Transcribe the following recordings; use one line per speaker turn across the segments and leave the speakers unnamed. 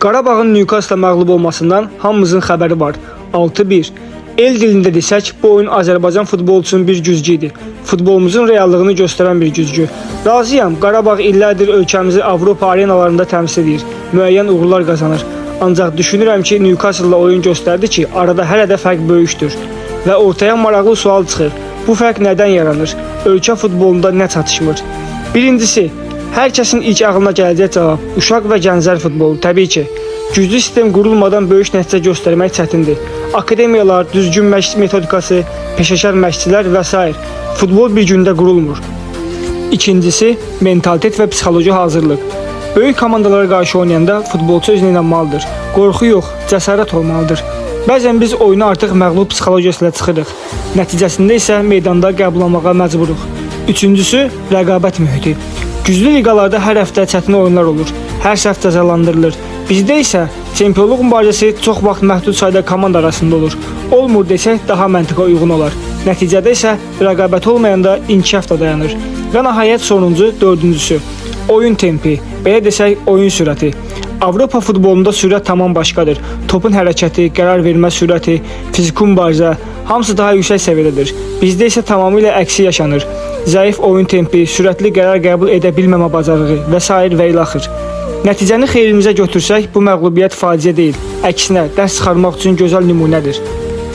Qarabağın Newcastle məğlub olmasından hamımızın xəbəri var. 6-1. El dilində desək, bu oyun Azərbaycan futbolçunun bir güzgü idi. Futbolumuzun reallığını göstərən bir güzgü. Razıyam, Qarabağ illərdir ölkəmizi Avropa arenalarında təmsil edir. Müəyyən uğurlar qazanır. Ancaq düşünürəm ki, Newcastle-la oyun göstərdi ki, arada hələ də fərq böyükdür. Və ortaya maraqlı sual çıxır. Bu fərq nədən yaranır? Ölkə futbolunda nə çatışmır? Birincisi, hər kəsin ilk ağlına gələcək cavab uşaq və gənclər futbolu, təbii ki. Güclü sistem qurulmadan böyük nəticə göstərmək çətindir. Akademiyalar, düzgün məşq metodikası, peşəkar məşqçilər və s. Futbol bir gündə qurulmur. İkincisi, mentalitet və psixoloji hazırlıq. Böyük komandalara qarşı oynayanda futbolçu özünə inanmalıdır. Qorxu yox, cəsarət olmalıdır. Bəzən biz oyuna artıq məğlub psixologiyasıyla çıxırıq. Nəticəsində isə meydanda qəbullanmağa məcburuq. Üçüncüsü, rəqabət mühiti. Güclü liqalarda hər həftə çətin oyunlar olur. Hər səhv cəzalandırılır. Bizdə isə çempionluq mübarizəsi çox vaxt məhdud sayda komanda arasında olur. Olmur desək daha məntiqə uyğun olar. Nəticədə isə rəqabət olmayanda inkişaf da dayanır. Və nəhayət sonuncu, dördüncüsü. Oyun tempi, belə desək oyun sürəti. Avropa futbolunda sürət tamam başqadır. Topun hərəkəti, qərar vermə sürəti, fiziki mübarizə, hamısı daha yüksək səviyyədədir. Bizdə isə tamamilə əksi yaşanır. Zəif oyun tempi, sürətli qərar qəbul edə bilməmə bacarığı və s. və ilaxır. Nəticəni xeyrimizə götürsək, bu məğlubiyyət faciə deyil. Əksinə, dərs çıxarmaq üçün gözəl nümunədir.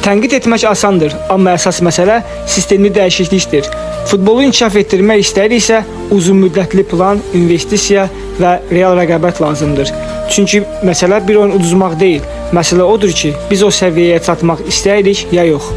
Tənqid etmək asandır, amma əsas məsələ sistemli dəyişiklikdir. Futbolu inkişaf etdirmək istəyiriksə, uzun müddətli plan, investisiya və real rəqabət lazımdır. Çünki məsələ bir oyun uduzmaq deyil. Məsələ odur ki, biz o səviyyəyə çatmaq istəyirik ya yox.